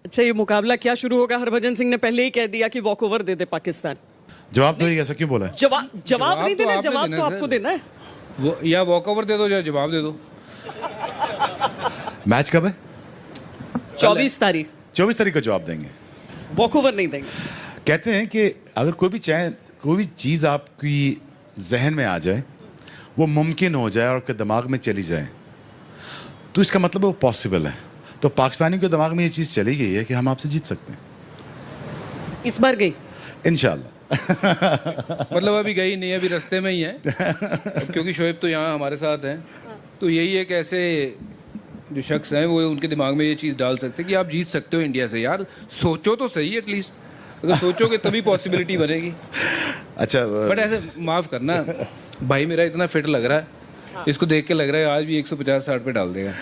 अच्छा, ये मुकाबला क्या शुरू होगा? हरभजन सिंह ने पहले ही कह दिया कि वॉक ओवर दे दे पाकिस्तान। जवाब दो, ऐसा क्यों बोला है? जवाब नहीं देना, जवाब तो आपको देना है। वो या वॉक ओवर दे दो या जवाब दे दो। मैच कब है? 24 तारीख। 24 तारीख को जवाब देंगे, वॉक ओवर नहीं देंगे। कहते हैं कि अगर कोई भी चीज़ आपकी जहन में आ जाए, वो मुमकिन हो जाए और आपके दिमाग में चली जाए, तो इसका मतलब वो पॉसिबल है। तो पाकिस्तानी के दिमाग में ये चीज़ चली गई है कि हम आपसे जीत सकते हैं। इस बार गई इंशाल्लाह। मतलब अभी गई नहीं, अभी रास्ते में ही है। क्योंकि शोएब तो यहाँ हमारे साथ हैं, तो यही एक ऐसे जो शख्स हैं वो उनके दिमाग में ये चीज़ डाल सकते हैं कि आप जीत सकते हो इंडिया से। यार सोचो तो सही, एटलीस्ट अगर सोचोगे तभी पॉसिबिलिटी बनेगी। अच्छा, बट ऐसे माफ़ करना, भाई मेरा इतना फिट लग रहा है, इसको देख के लग रहा है आज भी 150-60 पे डाल देगा।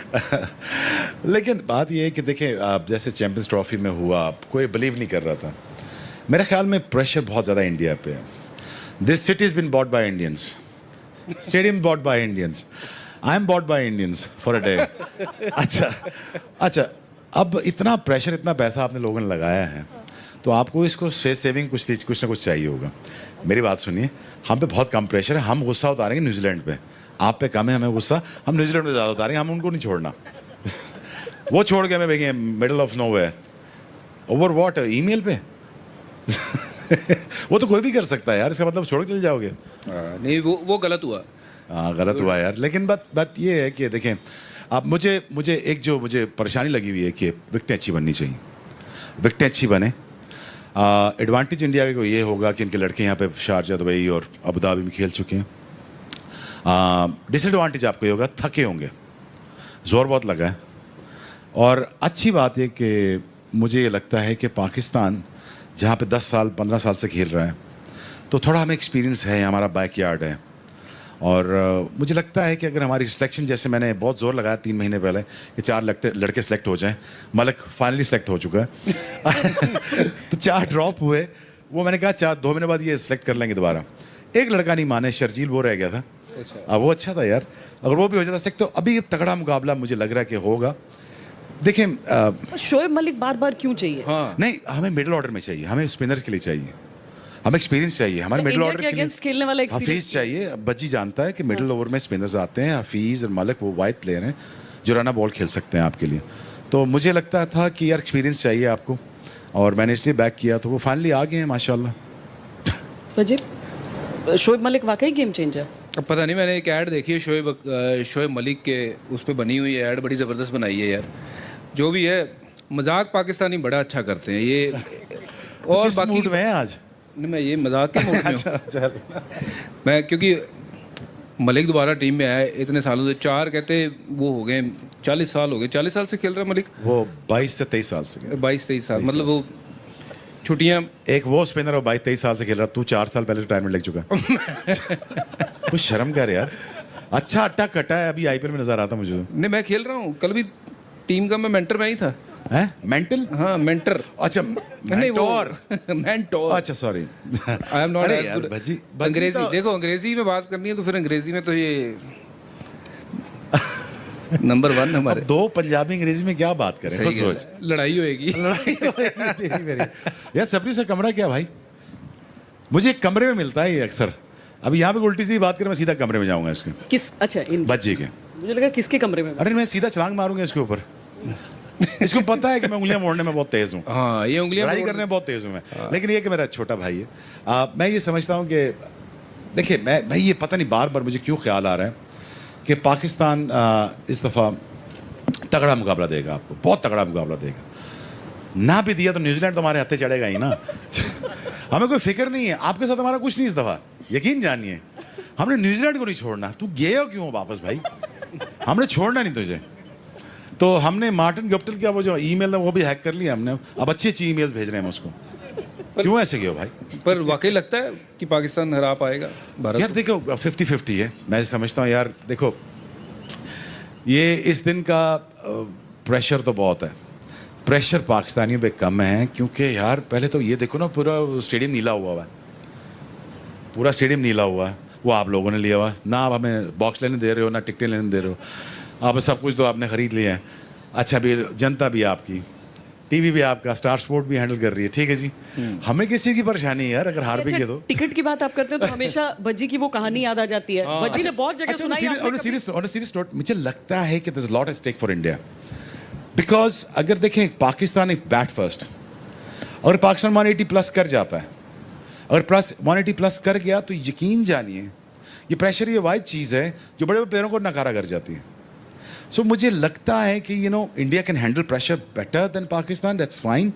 लेकिन बात ये है कि देखें, आप जैसे चैंपियंस ट्रॉफी में हुआ, कोई बिलीव नहीं कर रहा था। मेरे ख्याल में प्रेशर बहुत ज़्यादा इंडिया पे है। This city is been bought by Indians, stadium bought by Indians, I am bought by Indians for a day. अच्छा, अब इतना प्रेशर, इतना पैसा आपने लोगों ने लगाया है, तो आपको इसको सेविंग कुछ ना कुछ चाहिए होगा। मेरी बात सुनिए, हम पे बहुत कम प्रेशर है। हम गुस्सा उतारेंगे न्यूजीलैंड पे, आप पे कम है हमें गुस्सा, हम न्यूजीलैंड पे ज़्यादा उतारेंगे। हम उनको नहीं छोड़ना। वो छोड़ के हमें भेजेंगे middle of nowhere over what, email पे। वो तो कोई भी कर सकता है यार, इसका मतलब छोड़ के चले जाओगे? नहीं, वो गलत हुआ। हाँ, गलत हुआ यार। लेकिन बात ये है कि देखें, आप मुझे एक जो मुझे परेशानी लगी हुई है कि विकटें अच्छी बननी चाहिए, विकटें अच्छी बने। एडवांटेज इंडिया को ये होगा कि इनके लड़के यहाँ पे शारजा, दुबई और अबू धाबी में खेल चुके हैं। डिसएडवांटेज आपको ये होगा, थके होंगे, जोर बहुत लगा है। और अच्छी बात है कि मुझे ये लगता है कि पाकिस्तान जहाँ पे 10 साल 15 साल से खेल रहा है, तो थोड़ा हमें एक्सपीरियंस है, हमारा बैकयार्ड है। और मुझे लगता है कि अगर हमारी सिलेक्शन, जैसे मैंने बहुत जोर लगाया 3 महीने पहले कि 4 लड़के सेलेक्ट हो जाएं, मलक फाइनली सेलेक्ट हो चुका है। तो 4 ड्रॉप हुए, वो मैंने कहा 2 महीने बाद ये सेलेक्ट कर लेंगे दोबारा। एक लड़का नहीं माने, शर्जील, वो रह गया था। अच्छा। वो अच्छा था यार, अगर वो भी हो जाता सेलेक्ट तो अभी तगड़ा मुकाबला मुझे लग रहा है कि होगा। देखें, शोएब मलिक बार बार क्यों चाहिए? हाँ। नहीं, हमें मिडिल ऑर्डर में चाहिए, हमें स्पिनर्स के लिए चाहिए, हमें एक्सपीरियंस चाहिए। हमारे मिडिल ऑर्डर के अगेंस्ट खेलने वाला हफीज चाहिए। बज्जी जानता है कि मिडिल ओवर में स्पिनर्स आते हैं, हफीज और मलिक वो वाइड प्लेयर हैं जो रन बॉल खेल सकते हैं आपके लिए। तो मुझे लगता था कि यार एक्सपीरियंस चाहिए आपको, और मैंने इसलिए बैक किया, तो वो फाइनली आ गए हैं माशाल्लाह। शोएब मलिक वाकई गेम चेंजर। अब पता नहीं, मैंने एक ऐड देखी है शोएब मलिक के, उस पर बनी हुई है ऐड, बड़ी ज़बरदस्त बनाई है यार। जो भी है, मजाक पाकिस्तानी बड़ा अच्छा करते हैं ये। और किस बाकी मूड में है आज? नहीं, मैं ये मजाक के मूड में हूँ। अच्छा, मैं क्योंकि मलिक दोबारा टीम में आया इतने सालों से, 4 कहते वो हो गए, 40 साल हो गए। 40 साल से खेल रहा है मलिक। वो 22 से 23 साल से, 22-23 साल, मतलब वो छुट्टियाँ। एक वो स्पिनर और 22-23 साल से खेल रहा, तू 4 साल पहले रिटायरमेंट लग चुका। कुछ शर्म कर यार। अच्छा अट्टा कटा है, अभी आईपीएल में नजर आता मुझे। नहीं, मैं खेल रहा हूँ, कल भी टीम का मैं मेंटर में ही था। हैं? मेंटल? हाँ, मेंटर। अच्छा, नहीं, वो मेंटोर। अच्छा, sorry, I am not as good. अंग्रेजी तो... देखो, अंग्रेजी में बात करनी है तो फिर अंग्रेजी में तो ये नंबर 1 हमारे। 2 पंजाबी अंग्रेजी में क्या बात करें? सही सोच, लड़ाई होएगी। यार सबरी से कमरा क्या भाई? मुझे एक कमरे में मिलता है ये अक्सर। अभी यहाँ पे उल्टी सी बात करें, मैं सीधा कमरे में जाऊंगा इसके। किस? अच्छा, बज्जी के। मुझे लगा किसके कमरे में। अरे मैं सीधा छलांग मारूंगा इसके ऊपर। इसको पता है कि मैं उंगलियां मोड़ने में बहुत तेज हूँ। हाँ, ये उंगलियां लड़ाई करने में बहुत तेज हूँ मैं। लेकिन ये कि मेरा छोटा भाई है। मैं ये समझता हूँ कि देखिए, मैं ये पता नहीं बार बार मुझे क्यों ख्याल आ रहा है कि पाकिस्तान इस दफ़ा तगड़ा मुकाबला देगा आपको, बहुत तगड़ा मुकाबला देगा। ना भी दिया तो न्यूजीलैंड तो हमारे हत्थे चढ़ेगा ही ना। हमें कोई फिक्र नहीं है, आपके साथ हमारा कुछ नहीं इस दफ़ा, यकीन जानिए। हमने न्यूजीलैंड को नहीं छोड़ना। तू गए हो क्यों वापस भाई? हमने छोड़ना नहीं तुझे। तो हमने मार्टिन गप्टिल का वो जो ईमेल है वो भी हैक कर लिया हमने। अब अच्छी ईमेल्स भेज रहे हैं हम उसको। क्यों ऐसे किया भाई? पर वाकई लगता है कि पाकिस्तान हरा पाएगा भारत यार देखो 50-50 है, मैं समझता हूँ यार। देखो ये इस दिन का प्रेशर तो बहुत है, प्रेशर पाकिस्तानियों पे कम है, क्योंकि यार पहले तो ये देखो ना, पूरा स्टेडियम नीला हुआ है, पूरा स्टेडियम नीला हुआ है, वो आप लोगों ने लिया हुआ ना। आप हमें बॉक्स लेने दे रहे हो ना टिकटें लेने दे रहे हो, आप सब कुछ तो आपने ख़रीद लिया है। अच्छा भी जनता भी आपकी, टीवी भी आपका, स्टार स्पोर्ट भी हैंडल कर रही है, ठीक है जी। हमें किसी की परेशानी है यार, अगर हार भी गए तो। टिकट की बात आप करते हो तो हमेशा भज्जी की वो कहानी याद आ जाती है। भज्जी ने बहुत जगह सुनाई। ऑन अ सीरियस नोट, मुझे लगता है कि there is lot at stake for India, because अगर देखें पाकिस्तान इफ बैट फर्स्ट, और पाकिस्तान 180 प्लस कर जाता है, अगर प्लस 180 प्लस कर गया तो यकीन जानिए ये प्रेशर, ये वाइड चीज़ है जो बड़े बड़े पैरों को नकारा कर जाती है। सो मुझे लगता है कि India can handle pressure better than Pakistan, that's fine,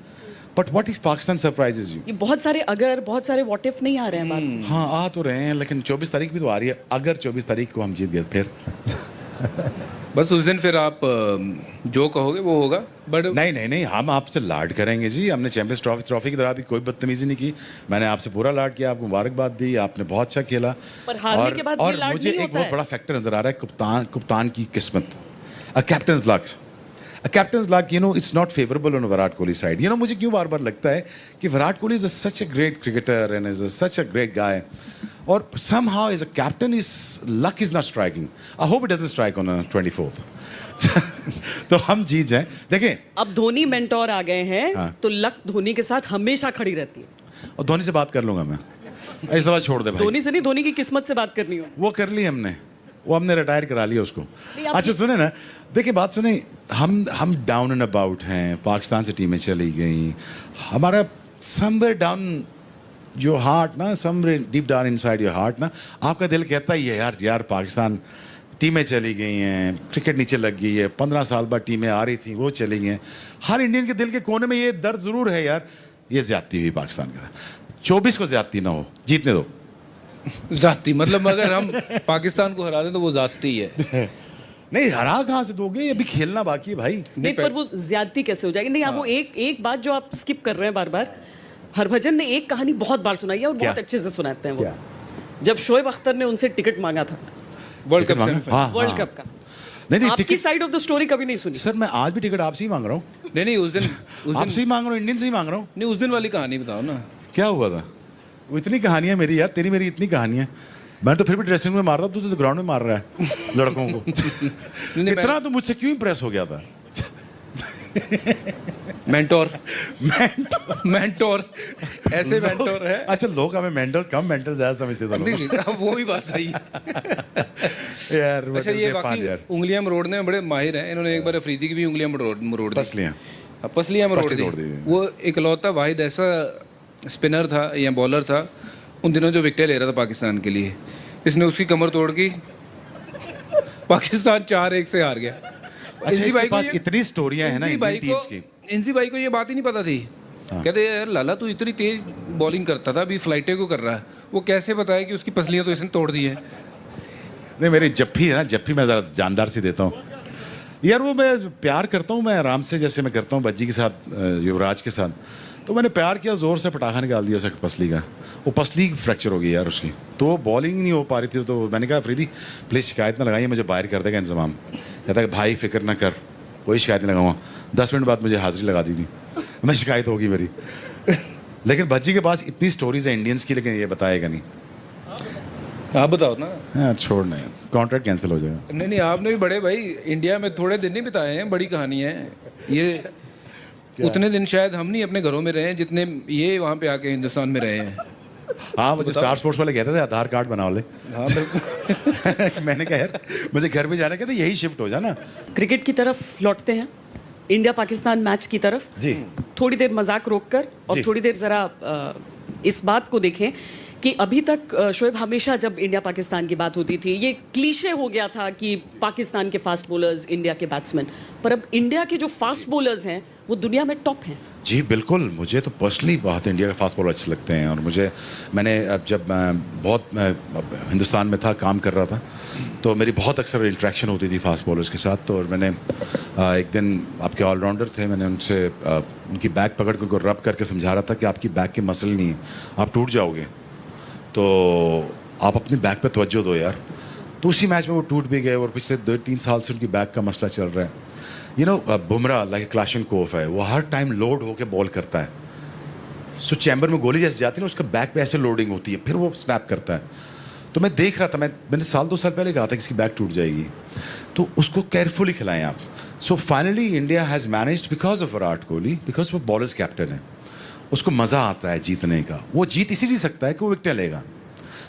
but what if Pakistan surprises you? ये बहुत सारे अगर, बहुत सारे व्हाट इफ नहीं आ रहे हैं बात में। हाँ आ तो रहे हैं, लेकिन 24 तारीख भी तो आ रही है। अगर 24 तारीख को हम जीत गए फिर बस उस दिन फिर आप जो कहोगे वो होगा। बट नहीं, हम आपसे लाड करेंगे जी। हमने चैंपियंस ट्रॉफी की तरह भी कोई बदतमीजी नहीं की। मैंने आपसे पूरा लाड किया, आपको मुबारकबाद दी, आपने बहुत अच्छा खेला। पर हारने के बाद ये और लाड मुझे नहीं एक होता बहुत है। बड़ा फैक्टर नजर आ रहा है, कप्तान की किस्मत, a captain's luck. A captain's luck, it's not favorable on Virat Kohli side. मुझे क्यों बार बार लगता है कि Virat Kohli is such a great cricketer and is such a great guy. और somehow as a captain, his luck is not striking. I hope it doesn't strike on 24th. तो हम जीत जाएं। देखें, अब धोनी मेंटोर आ गए हैं, हाँ। तो लक धोनी के साथ हमेशा खड़ी रहती है। और धोनी से बात कर लूंगा मैं, इस दफा छोड़ दे भाई। धोनी से नहीं, धोनी की किस्मत से बात करनी हो। वो कर ली हमने, वो हमने रिटायर करा लिया उसको। आप अच्छा सुने ना, देखिए बात सुने, हम डाउन एंड अबाउट हैं, पाकिस्तान से टीमें चली गई, हमारा समवेयर डाउन योर हार्ट ना, somewhere deep down inside your heart ना, आपका दिल कहता ही है यार पाकिस्तान टीमें चली गई हैं, क्रिकेट नीचे लग गई है, 15 साल बाद टीमें आ रही थी वो चली गई हैं। हर इंडियन के दिल के कोने में ये दर्द जरूर है यार, ये ज्यादती हुई पाकिस्तान का। 24 को ज्यादती ना हो, जीतने दो। जाती मतलब अगर हम पाकिस्तान को हरा दें तो वो जाती है। नहीं, हरा कहाँ से दोगे, अभी खेलना बाकी है भाई। नहीं, पर वो ज्यादती कैसे हो जाएगी? नहीं, आप वो एक बात जो आप स्किप कर रहे हैं बार बार, हरभजन ने एक कहानी बहुत बार सुनाई है और बहुत अच्छे से सुनाते हैं वो। जब शोएब अख्तर ने उनसे टिकट मांगा था world cup semifinal, world cup का, नहीं आपकी साइड ऑफ द स्टोरी कभी नहीं सुनी। सर मैं आज भी टिकट आपसे ही मांग रहा हूँ। नहीं उस दिन आपसे ही मांग रहा हूँ, इंडियन से ही मांग रहा हूँ। नहीं, उस दिन वाली कहानी बताओ ना, क्या हुआ था? वो इतनी कहानियां मेरी यार, तेरी मेरी इतनी कहानियां। मैं तो फिर भी ड्रेसिंग में मार रहा, तू तो ग्राउंड में मार रहा है लड़कों को। इतना तो मुझसे क्यों इंप्रेस हो गया था? मेंटोर ऐसे मेंटोर है। अच्छा, लोग हमें मेंटोर कम, मेंटल ज्यादा समझते थे नहीं, वो भी बात सही है यार। अच्छा, ये बाकी उंगलियां मरोड़ने में बड़े माहिर हैं। इन्होंने एक बार अफरीदी की भी उंगलियां मरोड़ दी, पसलियां मरोड़ दी। वो इकलौता वाहिद ऐसा स्पिनर था या बॉलर था उन दिनों जो विकेट ले रहा था पाकिस्तान के लिए, इसने उसकी कमर तोड़ की, पाकिस्तान 4-1 से हार गया। अच्छा, इसके पास इतनी स्टोरियां हैं ना इंडियन टीम्स की। इंजी भाई को ये बात ही नहीं पता थी। कहते यार लाला तू इतनी तेज बॉलिंग करता था, अभी फ्लाइटें को कर रहा है, वो कैसे बताया कि उसकी पसलियां तो इसने तोड़ दी है। नहीं, मेरी जप्फी है ना, जप्फी मैं ज़रा जानदार से देता हूँ यार। वो मैं प्यार करता हूँ, मैं आराम से, जैसे मैं करता हूँ बज्जी के साथ, युवराज के साथ, तो मैंने प्यार किया, ज़ोर से पटाखा निकाल दिया उसकी पसली का। वो पसली फ्रैक्चर हो गई यार उसकी, तो वो बॉलिंग नहीं हो पा रही थी। तो मैंने कहा अफरीदी प्लीज़ शिकायत ना लगाइए, मुझे बाहर कर देगा इंतजाम। कहता है भाई फिक्र ना कर, कोई शिकायत नहीं लगाऊंगा। 10 मिनट बाद मुझे हाजिरी लगा दी थी, मैं शिकायत होगी मेरी। लेकिन बच्ची के पास इतनी स्टोरीज है इंडियंस की, लेकिन ये बताएगा नहीं। आप बताओ ना। हाँ छोड़ना है, कॉन्ट्रैक्ट कैंसिल हो जाएगा। नहीं आपने भी बड़े भाई इंडिया में थोड़े दिन नहीं बिताए हैं, बड़ी कहानी है ये। उतने दिन शायद हम नहीं अपने घरों में रहे हैं जितने ये वहाँ पे आके हिंदुस्तान में रहे हैं। हाँ, मुझे स्टार स्पोर्ट्स वाले कहते थे आधार कार्ड बना ले। हाँ बिल्कुल। मैंने कहा यार मुझे घर में जाना, कहते यही शिफ्ट हो जाना। क्रिकेट की तरफ लौटते हैं, इंडिया पाकिस्तान मैच की तरफ जी। थोड़ी देर मजाक रोककर और थोड़ी देर जरा इस बात को देखें कि अभी तक शोएब, हमेशा जब इंडिया पाकिस्तान की बात होती थी ये क्लीशे हो गया था कि पाकिस्तान के फास्ट बॉलर्स इंडिया के बैट्समैन, पर अब इंडिया के जो फास्ट बॉलर्स हैं वो दुनिया में टॉप हैं। जी बिल्कुल, मुझे तो पर्सनली बहुत इंडिया के फास्ट बॉलर अच्छे लगते हैं। और मैंने अब जब हिंदुस्तान में था, काम कर रहा था, तो मेरी बहुत अक्सर इंटरेक्शन होती थी फास्ट बॉलर्स के साथ। तो और मैंने एक दिन, आपके ऑलराउंडर थे, मैंने उनसे उनकी बैक पकड़ कर उनको रब करके समझा रहा था कि आपकी बैक की मसल नहीं है, आप टूट जाओगे, तो आप अपनी बैक पे तवज्जो दो यार। तो उसी मैच में वो टूट भी गए और पिछले 2-3 साल से उनकी बैक का मसला चल रहा है। बुमराह लाइक क्लाशनकोफ है, वो हर टाइम लोड होके बॉल करता है। सो चैम्बर में गोली जैसे जाती है ना, उसका बैक पे ऐसे लोडिंग होती है, फिर वो स्नैप करता है। तो मैं देख रहा था, मैंने 2 साल पहले कहा था कि इसकी बैक टूट जाएगी, तो उसको केयरफुली खिलाएं आप। So finally India has managed because of Virat Kohli, because वो बॉलर्स कैप्टन है, उसको मज़ा आता है जीतने का। वो जीत इसीलिए सकता है कि वो विकेटें लेगा।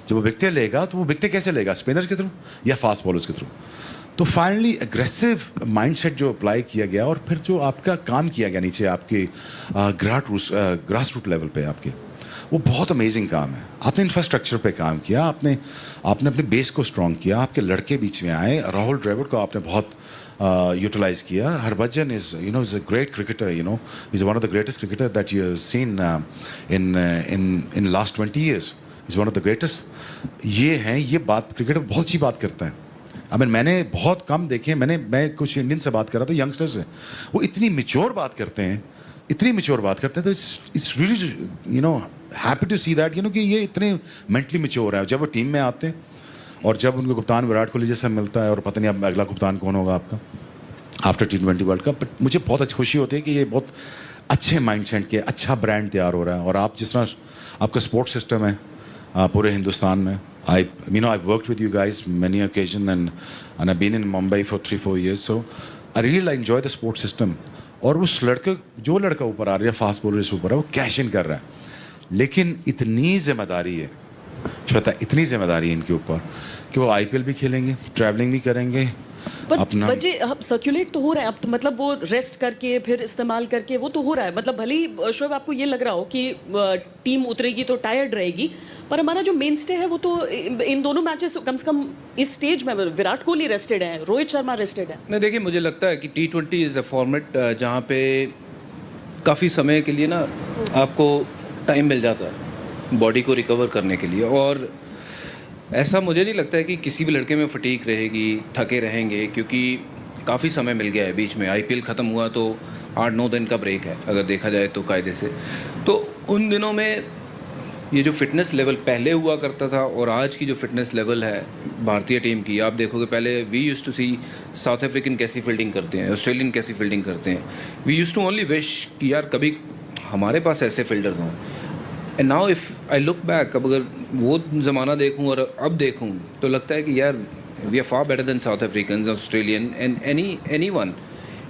जब वो विकेटें लेगा तो वो विकेटें कैसे लेगा, स्पिनर के थ्रू या फास्ट बॉलर्स के थ्रू। तो फाइनली एग्रेसिव माइंडसेट जो अप्लाई किया गया, और फिर जो आपका काम किया गया नीचे आपके ग्रास रूट लेवल पे आपके, वो बहुत अमेजिंग काम है। आपने इंफ्रास्ट्रक्चर पे काम किया, आपने अपने बेस को स्ट्रॉन्ग किया, आपके लड़के बीच में आए। राहुल द्रविड़ को आपने बहुत यूटिलाइज किया। Harbhajan is a great cricketer, is one of the greatest cricketer that you have seen in last 20 years। Is one of the greatest. ये हैं, ये बात क्रिकेटर बहुत अच्छी बात करता है। मैंने बहुत कम देखे, मैं कुछ इंडियन से बात कर रहा था, यंगस्टर से, वो इतनी मिच्योर बात करते हैं, इतनी मिच्योर बात करते हैं। तो it's really happy to see that कि ये इतने मेंटली मिच्योर है। जब वो टीम में आते हैं और जब उनको कप्तान विराट कोहली जैसा मिलता है, और पता नहीं अब अगला कप्तान कौन होगा आपका after T20 world cup, but मुझे बहुत अच्छी खुशी होती है कि ये बहुत अच्छे माइंडसेट के अच्छा ब्रांड तैयार हो रहा है। और आप जिस तरह आपका स्पोर्ट्स सिस्टम है पूरे हिंदुस्तान में, I've worked with you guys many occasions, and I've been in Mumbai for 3-4 years, so I really enjoy the sports system. और उस जो लड़का ऊपर आ रहा है, फास्ट बॉलर से ऊपर है, वो कैश इन कर रहा है। लेकिन इतनी जिम्मेदारी है, श्वेता, इतनी जिम्मेदारी है इनके ऊपर कि वो IPL भी खेलेंगे, ट्रैवलिंग भी करेंगे अपना। बच्चे अब सर्कुलेट तो हो रहा है, अब तो मतलब वो रेस्ट करके फिर इस्तेमाल करके वो तो हो रहा है। मतलब भले ही शोएब आपको ये लग रहा हो कि टीम उतरेगी तो टायर्ड रहेगी, पर हमारा जो मेन स्टे है वो तो इन दोनों मैचेस कम से कम इस स्टेज में विराट कोहली रेस्टेड है, रोहित शर्मा रेस्टेड है। नहीं, देखिए, मुझे लगता है कि T20 इज़ अ फॉर्मेट जहाँ पे काफ़ी समय के लिए ना आपको टाइम मिल जाता है बॉडी को रिकवर करने के लिए। और ऐसा मुझे नहीं लगता है कि किसी भी लड़के में फटीक रहेगी, थके रहेंगे, क्योंकि काफ़ी समय मिल गया है बीच में। IPL ख़त्म हुआ तो 8-9 दिन का ब्रेक है अगर देखा जाए तो कायदे से। तो उन दिनों में ये जो फिटनेस लेवल पहले हुआ करता था और आज की जो फिटनेस लेवल है भारतीय टीम की, आप देखोगे पहले we used to see South African कैसी फील्डिंग करते हैं, ऑस्ट्रेलियन कैसी फील्डिंग करते हैं। We used to only wish कि यार कभी हमारे पास ऐसे फील्डर्स हों। And now if I look back, अब अगर वो ज़माना देखूं और अब देखूं तो लगता है कि यार we are far better than South African, Australian and anyone.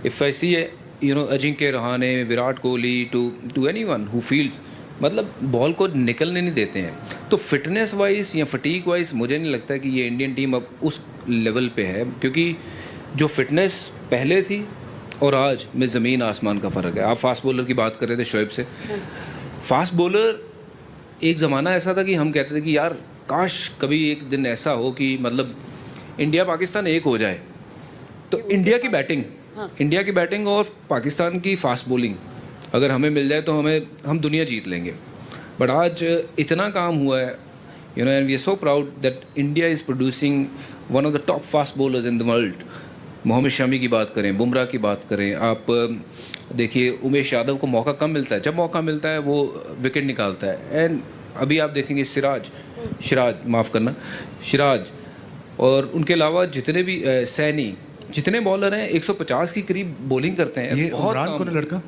If I see Ajinkya Rahane, Virat Kohli, to anyone who fields, मतलब बॉल को निकलने नहीं देते हैं। तो फिटनेस वाइज या फटीक वाइज मुझे नहीं लगता कि ये इंडियन टीम अब उस लेवल पे है, क्योंकि जो फिटनेस पहले थी और आज में ज़मीन आसमान का फ़र्क है। आप फास्ट बॉलर की बात कर रहे थे शोएब से। फास्ट बॉलर एक ज़माना ऐसा था कि हम कहते थे कि यार काश कभी एक दिन ऐसा हो कि मतलब इंडिया पाकिस्तान एक हो जाए। तो इंडिया की बैटिंग और पाकिस्तान की फास्ट बॉलिंग अगर हमें मिल जाए तो हम दुनिया जीत लेंगे। बट आज इतना काम हुआ है, and we are so proud that India is producing one of the top fast bowlers in the world. Mohammed Shami की बात करें, बुमराह की बात करें, आप देखिए उमेश यादव को मौका कम मिलता है, जब मौका मिलता है वो विकेट निकालता है। एंड अभी आप देखेंगे सिराज और उनके अलावा जितने भी सैनी, जितने बॉलर हैं 150 की करीब बॉलिंग करते हैं। ये उमरान कौन है लड़का?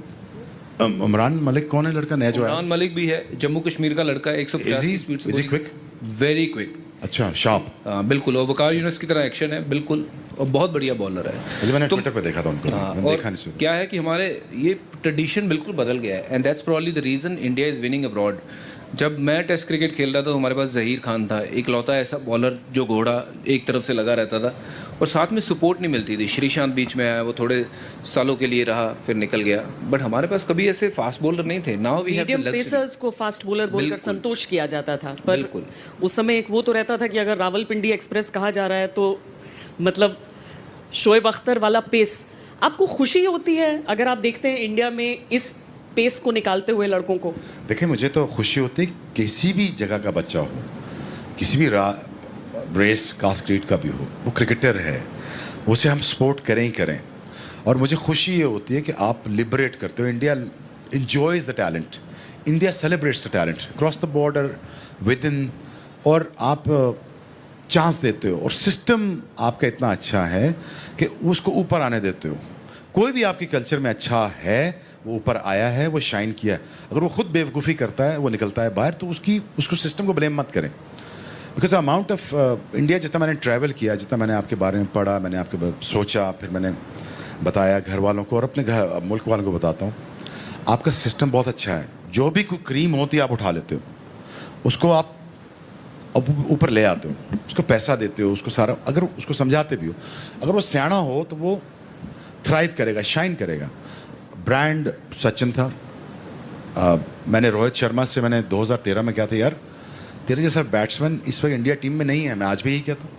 उमरान मलिक कौन है लड़का नया जो है? उमरान मलिक भी है, जम्मू कश्मीर का लड़का है, 150 की स्पीड से। क्विक? Very quick. अच्छा, शार्प। बिल्कुल, और वकार यूनुस की तरह एक्शन है बिल्कुल, और बहुत बढ़िया बॉलर है। मैंने ट्विटर पे देखा था उनको। और क्या है कि हमारे ये ट्रेडिशन बिल्कुल बदल गया है, and that's probably the reason India is winning abroad. जब मैं टेस्ट क्रिकेट खेल रहा था तो हमारे पास ज़हीर खान था, इकलौता ऐसा बॉलर जो घोड़ा एक तरफ से लगा रहता था और साथ में सपोर्ट नहीं मिलती थी। श्रीशांत बीच में आया, वो थोड़े सालों के लिए रहा, फिर निकल गया। बट हमारे पास कभी ऐसे फास्ट बॉलर नहीं थे। Now we have the luxury. Pacers को फास्ट बॉलर बोलकर संतोष किया जाता था, पर उस समय एक वो तो रहता था कि अगर रावलपिंडी एक्सप्रेस कहा जा रहा है तो मतलब शोएब अख्तर वाला पेस आपको खुशी होती है अगर आप देखते हैं इंडिया में इस पेस को निकालते हुए लड़कों को? देखिए, मुझे तो खुशी होती है किसी भी जगह का बच्चा हो, किसी भी रेस कास्ट क्रीड का भी हो, वो क्रिकेटर है, उसे हम सपोर्ट करें ही करें। और मुझे खुशी ये होती है कि आप लिबरेट करते हो। India enjoys the talent, India celebrates the talent cross the border, with in, और आप चांस देते हो, और सिस्टम आपका इतना अच्छा है कि उसको ऊपर आने देते हो। कोई भी आपके कल्चर में अच्छा है, वो ऊपर आया है, वो शाइन किया है। अगर वो खुद बेवकूफ़ी करता है, वो निकलता है बाहर, तो उसको सिस्टम को ब्लेम मत करें। बिकॉज अमाउंट ऑफ इंडिया, जितना मैंने ट्रैवल किया, जितना मैंने आपके बारे में पढ़ा, मैंने आपके बारे में सोचा, फिर मैंने बताया घर वालों को और अपने घर मुल्क वालों को बताता हूँ, आपका सिस्टम बहुत अच्छा है। जो भी कोई क्रीम होती है आप उठा लेते हो, उसको आप ऊपर ले आते हो, उसको पैसा देते हो, उसको सारा, अगर उसको समझाते भी हो, अगर वो सियाना हो तो वो थ्राइव करेगा, शाइन करेगा। ब्रांड सचिन था। मैंने रोहित शर्मा से मैंने 2013 में क्या था, यार तेरे जैसा बैट्समैन इस वक्त इंडिया टीम में नहीं है। मैं आज भी यही कहता हूँ,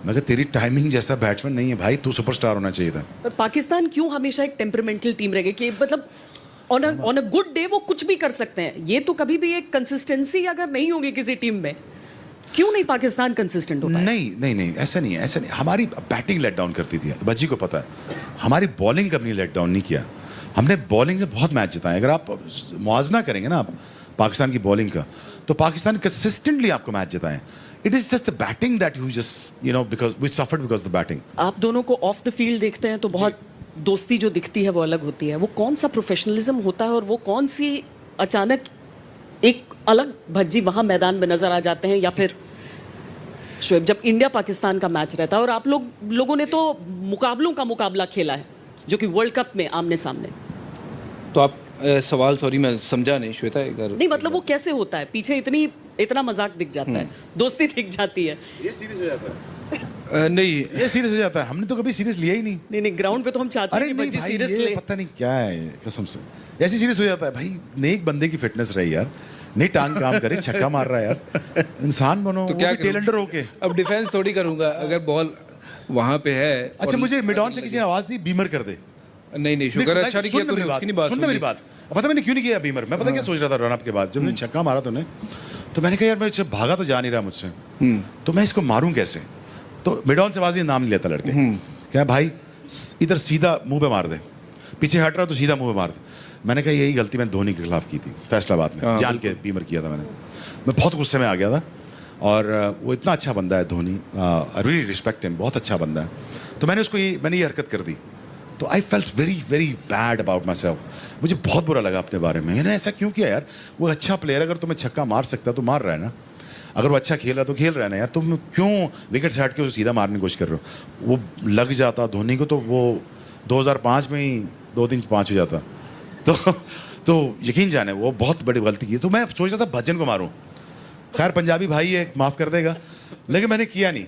मैं कहा तेरी टाइमिंग जैसा बैट्समैन नहीं है भाई, तू सुपरस्टार होना चाहिए था। पर पाकिस्तान क्यों हमेशा एक टेम्परामेंटल टीम रहेगी कि मतलब ऑन अ गुड डे वो कुछ भी कर सकते हैं? ये तो कभी भी एक कंसिस्टेंसी अगर नहीं होगी किसी टीम में, क्यों नहीं पाकिस्तान कंसिस्टेंट होता है? नहीं, ऐसा नहीं है, ऐसा नहीं। हमारी बैटिंग लेट डाउन करती थी, बज्जी को पता है। हमारी बॉलिंग कभी लेट डाउन नहीं किया। हमने बॉलिंग से बहुत मैच जिताए। अगर आप मुआवजा करेंगे ना आप पाकिस्तान की बॉलिंग का, तो पाकिस्तान कंसिस्टेंटली आपको मैच जिताए। It is just the batting that you just because we suffered because the batting. आप दोनों को ऑफ द फील्ड देखते हैं तो बहुत दोस्ती जो दिखती है वो अलग होती है। वो कौन सा प्रोफेशनलिज्म होता है और वो कौन सी अचानक एक अलग भज्जी वहां मैदान में नजर आ जाते हैं? या फिर शोएब, जब इंडिया पाकिस्तान का मैच रहता है और आप लोगों ने तो मुकाबलों का मुकाबला खेला है जो कि वर्ल्ड कप में आमने सामने, तो आप सवाल, सॉरी मैं समझा नहीं श्वेता, एक बार नहीं मतलब वो कैसे होता है? पीछे इतना मजाक दिख जाता है, दोस्ती दिख जाती है। ये सीरियस हो जाता है। नहीं, ये सीरियस हो जाता है। हमने तो कभी सीरियस लिया ही नहीं। नहीं ग्राउंड पे तो हम चाहते हैं कि भज्जी सीरियस ले। पता नहीं क्या है, कसम से ऐसे सीरियस हो जाता है भाई। नेक बंदे की फिटनेस रही यार, नहीं टांग काम करे, छक्का मार रहा है यार, इंसान बनो। तो क्या टेलेंडर होके अब डिफेंस थोड़ी करूंगा अगर बॉल वहां पे है। अच्छा, मुझे मिड ऑन से किसी ने आवाज दी बीमर कर दे। नहीं शुक्र है, अच्छा नहीं किया तूने, उसकी नहीं बात सुन मेरी बात। पता मैंने क्यों नहीं किया बीमर? मैं पता क्या सोच रहा था रन अप के बाद, जब मैंने छक्का मारा तूने, तो मैंने कहा यार मैं भागा तो जा नहीं रहा मुझसे, तो मैं इसको मारूं कैसे? तो मिड ऑन से आवाज नाम नहीं लेता लड़के, क्या भाई इधर सीधा मुंह पे मार दे, पीछे हट रहा तो सीधा मुंह पे मार दे। मैंने कहा यही गलती मैंने धोनी के खिलाफ की थी फैसलाबाद में, जान के बीमर किया था मैंने। मैं बहुत गुस्से में आ गया था, और वो इतना अच्छा बंदा है Dhoni, I really respect him, बहुत अच्छा बंदा है। तो मैंने ये हरकत कर दी, तो I felt very very bad about my self. मुझे बहुत बुरा लगा अपने बारे में, मैंने ऐसा क्यों किया यार? वो अच्छा प्लेयर, अगर तुम्हें छक्का मार सकता है तो मार रहा है ना, अगर वो अच्छा खेल रहा है तो खेल रहा है ना यार, तुम क्यों विकेट से हट के उसे सीधा मारने की कोशिश कर रहे हो? वो लग जाता धोनी को तो वो 2005 में ही 2-3-5 हो जाता। तो यकीन जाने वो बहुत बड़ी गलती की। तो मैं सोच रहा था भजन को मारूं, खैर पंजाबी भाई है माफ कर देगा, लेकिन मैंने किया नहीं।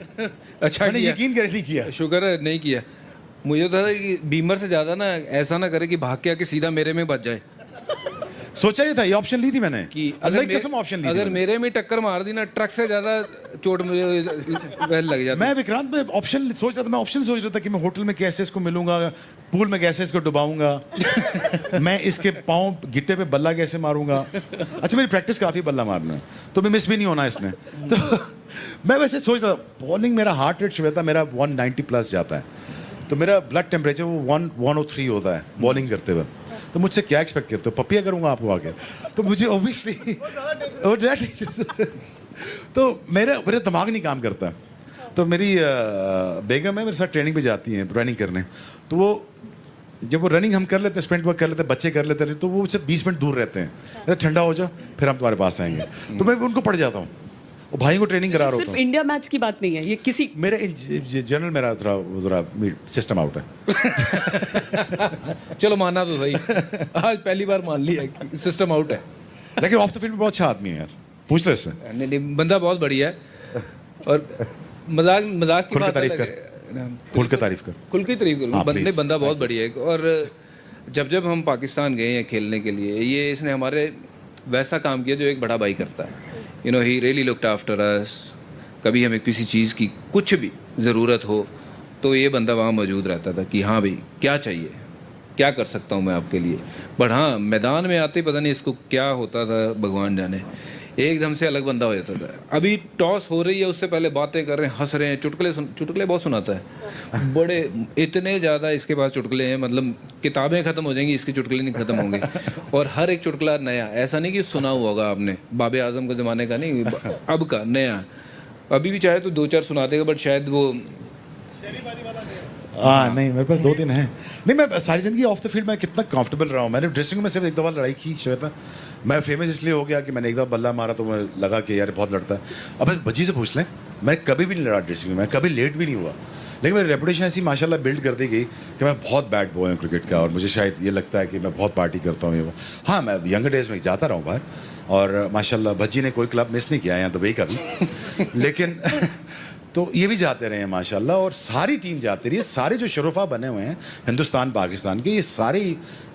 अच्छा, मैंने यकीन कर नहीं किया, शुक्र है नहीं किया। मुझे तो था कि बीमर से ज्यादा ना ऐसा ना करे कि भाग के आके सीधा मेरे में बच जाए। सोचा ये था, ये ऑप्शन ली थी मैंने कि अल्लाह की कसम ऑप्शन ली थी। अगर मेरे में टक्कर मार दी ना ट्रक से ज्यादा चोट मुझे लग जाती। मैं विक्रांत में ऑप्शन सोच रहा था, मैं ऑप्शन सोच रहा था कि मैं होटल में कैसे इसको मिलूंगा, पूल में कैसे इसको डुबाऊंगा, मैं इसके पाँव गिट्टे पे बल्ला कैसे मारूंगा। अच्छा मेरी प्रैक्टिस काफी बल्ला मारना है, तो मैं मिस भी नहीं होना इसने। तो मैं वैसे सोच रहा था, बॉलिंग मेरा हार्ट रेट श्वेता मेरा 190 प्लस जाता है, तो मेरा ब्लड टेम्परेचर वो 103 होता है बॉलिंग करते हुए। तो मुझसे क्या एक्सपेक्ट करते हो, पपिया करूंगा आपको आके? तो मुझे ऑब्वियसली तो मेरा दिमाग नहीं काम करता। तो मेरी बेगम है, मेरे साथ ट्रेनिंग पे जाती हैं रनिंग करने, तो वो जब वो रनिंग हम कर लेते हैं, स्प्रिंट वर्क कर लेते हैं, बच्चे कर लेते हैं, तो वो सिर्फ 20 मिनट दूर रहते हैं, ठंडा हो जाओ फिर हम तुम्हारे पास आएंगे। तो मैं उनको पड़ जाता हूँ, वो भाई को ट्रेनिंग करा रहा होता सिर्फ हूँ। इंडिया मैच की बात नहीं है ये, किसी मेरे जनरल मेरा जरा सिस्टम आउट है। चलो माना तो सही, आज पहली बार मान लिया कि सिस्टम आउट है। लेकिन ऑफ द फील्ड में बहुत अच्छा आदमी है यार, पूछ लो इससे। नहीं बंदा बहुत बढ़िया है, और मजाक की बात अलग है। खुल के तारीफ कर, खुल की तारीफ करूँ, हाँ, बंदा बहुत बढ़िया है। और जब हम पाकिस्तान गए हैं खेलने के लिए, ये इसने हमारे वैसा काम किया जो एक बड़ा भाई करता है। You know he really looked after us. कभी हमें किसी चीज़ की कुछ भी ज़रूरत हो तो ये बंदा वहाँ मौजूद रहता था कि हाँ भाई क्या चाहिए, क्या कर सकता हूँ मैं आपके लिए। बट हाँ, मैदान में आते ही पता नहीं इसको क्या होता था, भगवान जाने, एकदम से अलग बंदा हो जाता था। अभी टॉस हो रही है उससे पहले बातें कर रहे हैं, हंस रहे हैं, चुटकुले बहुत सुनाता है, बड़े इतने ज़्यादा इसके पास चुटकुले हैं, मतलब किताबें ख़त्म हो जाएंगी, इसके चुटकुले नहीं ख़त्म होंगे। और हर एक चुटकुला नया, ऐसा नहीं कि सुना हुआ होगा आपने, बाबे आजम के ज़माने का नहीं, अब का नया। अभी भी चाहे तो 2-4 सुना देगा, बट शायद वो हाँ नहीं, मेरे पास 2-3 हैं। नहीं, मैं सारी ज़िंदगी ऑफ द फील्ड में कितना कंफर्टेबल रहा हूँ। मैंने ड्रेसिंग रूम में सिर्फ एक दफ़ा लड़ाई की श्वेता, मैं फेमस इसलिए हो गया कि मैंने एक दफ़ा बल्ला मारा तो मैं लगा कि यार बहुत लड़ता है। अब भज्जी से पूछ लें, मैं कभी भी नहीं लड़ा ड्रेसिंग रूम में, कभी लेट भी नहीं हुआ, लेकिन मेरी रेपुटेशन ऐसी माशाल्लाह बिल्ड कर दी गई कि मैं बहुत बैड बॉय हूँ क्रिकेट का, और मुझे शायद ये लगता है कि मैं बहुत पार्टी करता हूँ ये वो। हाँ, मैं यंग डेज में जाता रहा हूँ बाहर, और माशाल्लाह भज्जी ने कोई क्लब मिस नहीं किया यहाँ दुबई का भी लेकिन तो ये भी जाते रहे हैं माशाल्लाह, और सारी टीम जाती रही है। सारे जो शरोफा बने हुए हैं हिंदुस्तान पाकिस्तान के, ये सारे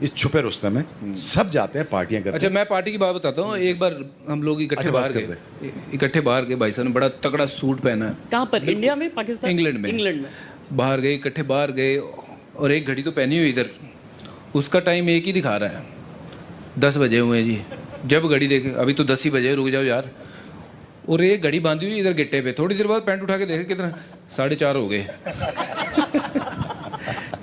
इस छुपे रुस्तम में सब जाते हैं, पार्टियां करते हैं। अच्छा, मैं पार्टी की बात बताता हूँ। एक बार हम लोग इकट्ठे बाहर गए, भाई साहब ने बड़ा तगड़ा सूट पहना है। कहाँ पर, इंडिया में, पाकिस्तान? इंग्लैंड में। इंग्लैंड में बाहर गए, इकट्ठे बाहर गए, और एक घड़ी तो पहनी हुई इधर, उसका टाइम एक ही दिखा रहा है, 10 बजे हुए जी। जब घड़ी देखे, अभी तो 10 ही बजे, रुक जाओ यार। और एक घड़ी बांधी हुई इधर गिट्टे पे, थोड़ी देर बाद पैंट उठा के देखे कितना, 4:30 हो गए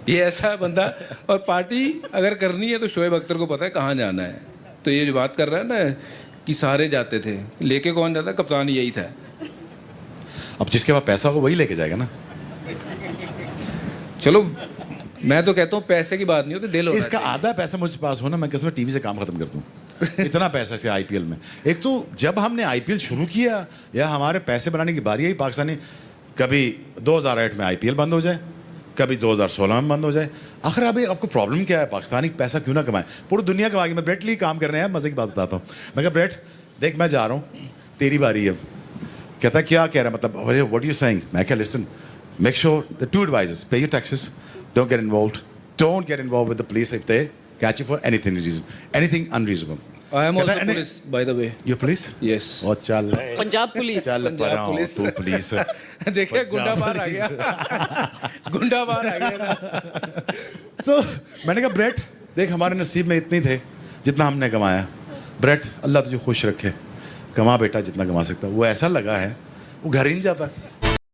ये ऐसा है बंदा। और पार्टी अगर करनी है तो शोएब अख्तर को पता है कहाँ जाना है। तो ये जो बात कर रहा है ना कि सारे जाते थे, लेके कौन जाता, कप्तान यही था। अब जिसके पास पैसा हो वही लेके जाएगा ना। चलो, मैं तो कहता हूँ पैसे की बात नहीं होती, दिल होना इसका चाहिए। आधा पैसा मुझे पास हो ना, मैं कसम टीवी से काम खत्म कर दूं इतना पैसा से आईपीएल में। एक तो जब हमने आईपीएल शुरू किया या हमारे पैसे बनाने की बारी आई, पाकिस्तानी कभी 2008 में आईपीएल बंद हो जाए, कभी 2016 में बंद हो जाए। आखिर अभी आपको प्रॉब्लम क्या है? पाकिस्तानी पैसा क्यों ना कमाए, पूरी दुनिया कमाएगी। मैं ब्रेट लिए काम कर रहे हैं, मजे की बात बताता हूँ। मैं कहा ब्रेट देख, मैं जा रहा हूँ, तेरी बारी है। कहता क्या कह रहा है, मतलब व्हाट यू सेइंग? मैं क्या, listen, make sure the 2 advisors, pay your taxes, don't get involved with the police if they catch you for anything unreasonable. I am also police, by the way. You police? Yes. और चल Punjab police. चल पड़ा police. तू police देखिए गुंडा बाहर आ गया गुंडा बाहर आ गया। So मैंने कहा ब्रेट देख, हमारे नसीब में इतने थे जितना हमने कमाया। ब्रेट अल्लाह तुझे खुश रखे, कमा बेटा जितना कमा सकता। वो ऐसा लगा है वो घर ही नहीं जाता।